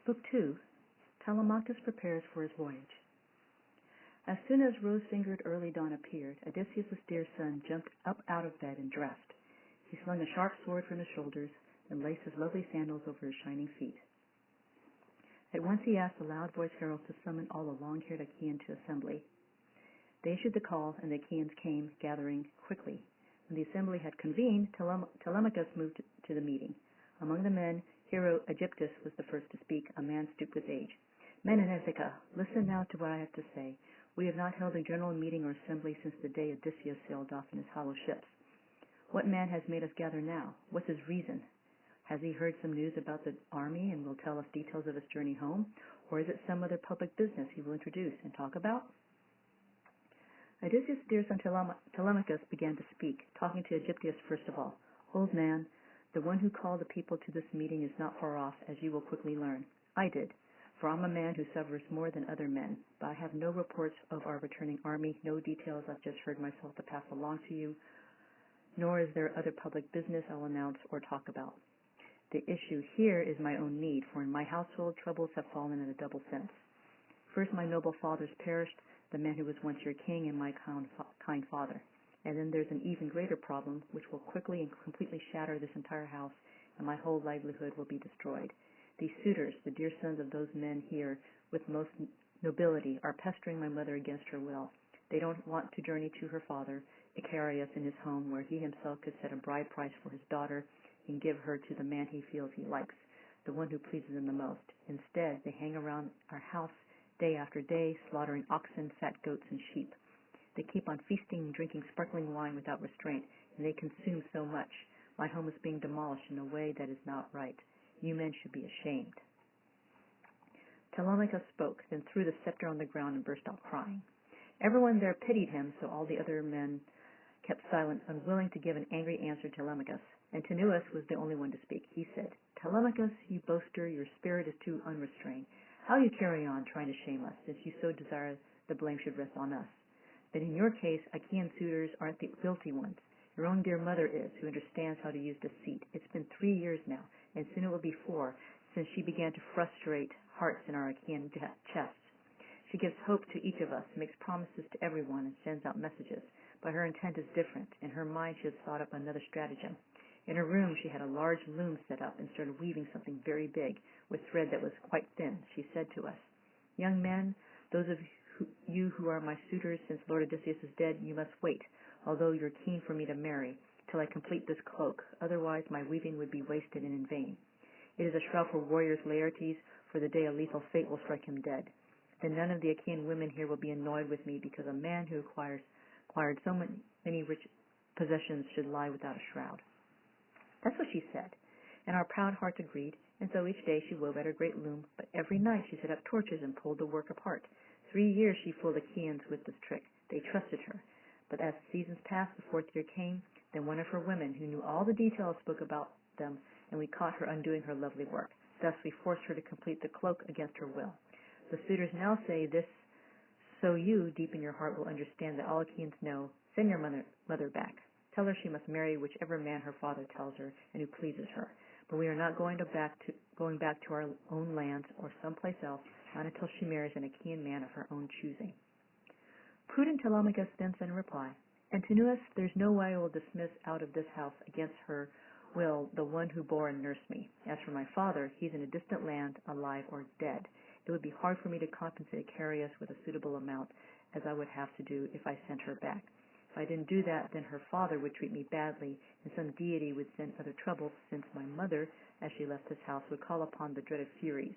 Book 2. Telemachus prepares for his voyage. As soon as rose-fingered early dawn appeared, Odysseus' dear son jumped up out of bed and dressed. He slung a sharp sword from his shoulders and laced his lovely sandals over his shining feet. At once he asked the loud-voiced heralds to summon all the long-haired Achaeans to assembly. They issued the call, and the Achaeans came, gathering quickly. When the assembly had convened, Telemachus moved to the meeting. Among the men, hero Aegyptus was the first to speak, a man stooped with age. Men in Ithaca, listen now to what I have to say. We have not held a general meeting or assembly since the day Odysseus sailed off in his hollow ships. What man has made us gather now? What's his reason? Has he heard some news about the army and will tell us details of his journey home? Or is it some other public business he will introduce and talk about? Odysseus' dear son Telemachus began to speak, talking to Aegyptus first of all. Old man, the one who called the people to this meeting is not far off, as you will quickly learn. I did, for I'm a man who suffers more than other men, but I have no reports of our returning army, no details I've just heard myself to pass along to you, nor is there other public business I'll announce or talk about. The issue here is my own need, for in my household troubles have fallen in a double sense. First, my noble fathers perished, the man who was once your king and my kind father. And then there's an even greater problem, which will quickly and completely shatter this entire house, and my whole livelihood will be destroyed. These suitors, the dear sons of those men here with most nobility, are pestering my mother against her will. They don't want to journey to her father, Icarius, in his home, where he himself could set a bride price for his daughter and give her to the man he feels he likes, the one who pleases him the most. Instead, they hang around our house day after day, slaughtering oxen, fat goats, and sheep. They keep on feasting and drinking sparkling wine without restraint, and they consume so much. My home is being demolished in a way that is not right. You men should be ashamed. Telemachus spoke, then threw the scepter on the ground and burst out crying. Everyone there pitied him, so all the other men kept silent, unwilling to give an angry answer to Telemachus. And Antinous was the only one to speak. He said, Telemachus, you boaster, your spirit is too unrestrained. How you carry on trying to shame us, since you so desire the blame should rest on us? But in your case, Achaean suitors aren't the guilty ones. Your own dear mother is, who understands how to use deceit. It's been 3 years now, and soon it will be 4, since she began to frustrate hearts in our Achaean chests. She gives hope to each of us, makes promises to everyone, and sends out messages. But her intent is different. In her mind, she has thought up another stratagem. In her room, she had a large loom set up and started weaving something very big, with thread that was quite thin. She said to us, Young men, those of you who are my suitors since Lord Odysseus is dead, you must wait, although you're keen for me to marry, till I complete this cloak. Otherwise, my weaving would be wasted and in vain. It is a shroud for warriors Laertes, for the day a lethal fate will strike him dead. Then none of the Achaean women here will be annoyed with me because a man who acquired so many rich possessions should lie without a shroud. That's what she said, and our proud hearts agreed, and so each day she wove at her great loom, but every night she set up torches and pulled the work apart. 3 years she fooled the Achaeans with this trick. They trusted her. But as the seasons passed, the 4th year came, then one of her women, who knew all the details, spoke about them, and we caught her undoing her lovely work. Thus we forced her to complete the cloak against her will. The suitors now say this, so you, deep in your heart, will understand that all Achaeans know. Send your mother back. Tell her she must marry whichever man her father tells her and who pleases her. But we are not going back to our own lands or someplace else, not until she marries an Achaean man of her own choosing. Prudent Telemachus then sent a reply, Antinous, there's no way I will dismiss out of this house against her will the one who bore and nursed me. As for my father, he's in a distant land, alive or dead. It would be hard for me to compensate Icarius with a suitable amount, as I would have to do if I sent her back. If I didn't do that, then her father would treat me badly, and some deity would send other troubles, since my mother, as she left this house, would call upon the dreaded Furies.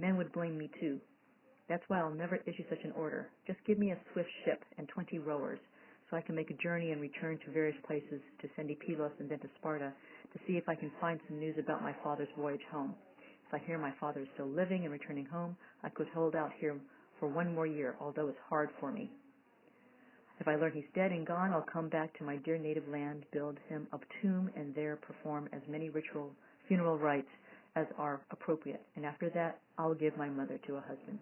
Men would blame me too. That's why I'll never issue such an order. Just give me a swift ship and 20 rowers, so I can make a journey and return to various places, to Sendipelos and then to Sparta, to see if I can find some news about my father's voyage home. If I hear my father is still living and returning home, I could hold out here for 1 more year, although it's hard for me. If I learn he's dead and gone, I'll come back to my dear native land, build him a tomb, and there perform as many funeral rites as are appropriate. And after that, I'll give my mother to a husband.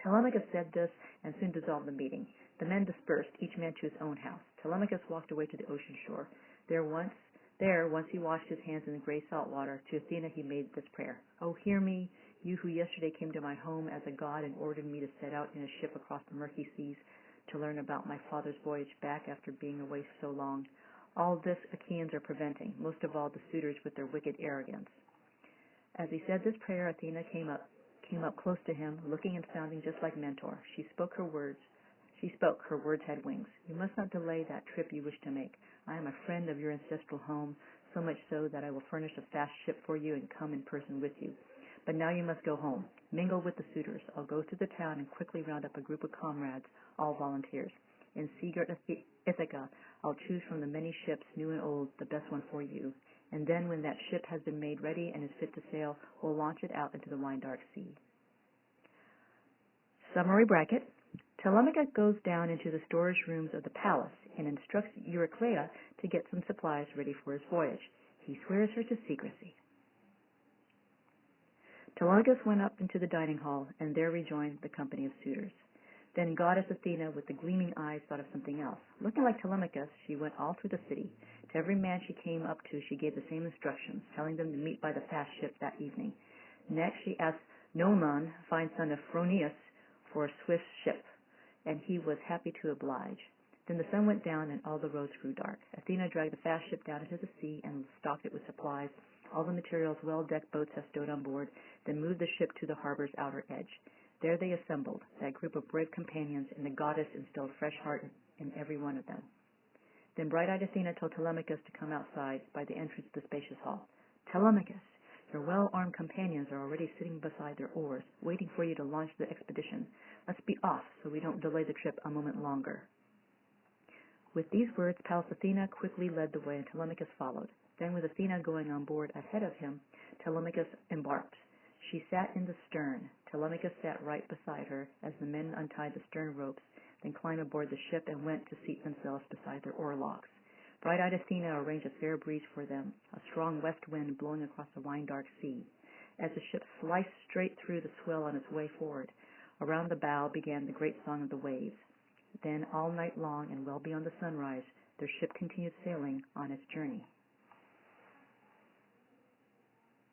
Telemachus said this and soon dissolved the meeting. The men dispersed, each man to his own house. Telemachus walked away to the ocean shore. Once he washed his hands in the gray salt water, to Athena he made this prayer. Oh, hear me, you who yesterday came to my home as a god and ordered me to set out in a ship across the murky seas to learn about my father's voyage back after being away so long. All this Achaeans are preventing, most of all the suitors with their wicked arrogance." As he said this prayer, Athena came up close to him, looking and sounding just like Mentor. She spoke, her words had wings. "You must not delay that trip you wish to make. I am a friend of your ancestral home, so much so that I will furnish a fast ship for you and come in person with you. But now you must go home. Mingle with the suitors. I'll go to the town and quickly round up a group of comrades, all volunteers. In seagirt Ithaca, I'll choose from the many ships, new and old, the best one for you. And then when that ship has been made ready and is fit to sail, we'll launch it out into the wine dark sea." Summary bracket. Telemachus goes down into the storage rooms of the palace and instructs Euryclea to get some supplies ready for his voyage. He swears her to secrecy. Telemachus went up into the dining hall and there rejoined the company of suitors. Then goddess Athena, with the gleaming eyes, thought of something else. Looking like Telemachus, she went all through the city. To every man she came up to, she gave the same instructions, telling them to meet by the fast ship that evening. Next, she asked Noemon, fine son of Phronius, for a swift ship, and he was happy to oblige. Then the sun went down and all the roads grew dark. Athena dragged the fast ship down into the sea and stocked it with supplies. All the materials well-decked boats have stowed on board, then moved the ship to the harbor's outer edge. There they assembled, that group of brave companions, and the goddess instilled fresh heart in every one of them. Then bright-eyed Athena told Telemachus to come outside by the entrance to the spacious hall. "Telemachus, your well-armed companions are already sitting beside their oars, waiting for you to launch the expedition. Let's be off so we don't delay the trip a moment longer." With these words, Pallas Athena quickly led the way, and Telemachus followed. Then, with Athena going on board ahead of him, Telemachus embarked. She sat in the stern. Telemachus sat right beside her as the men untied the stern ropes, then climbed aboard the ship and went to seat themselves beside their oarlocks. Bright-eyed Athena arranged a fair breeze for them, a strong west wind blowing across the wine-dark sea. As the ship sliced straight through the swell on its way forward, around the bow began the great song of the waves. Then, all night long and well beyond the sunrise, their ship continued sailing on its journey.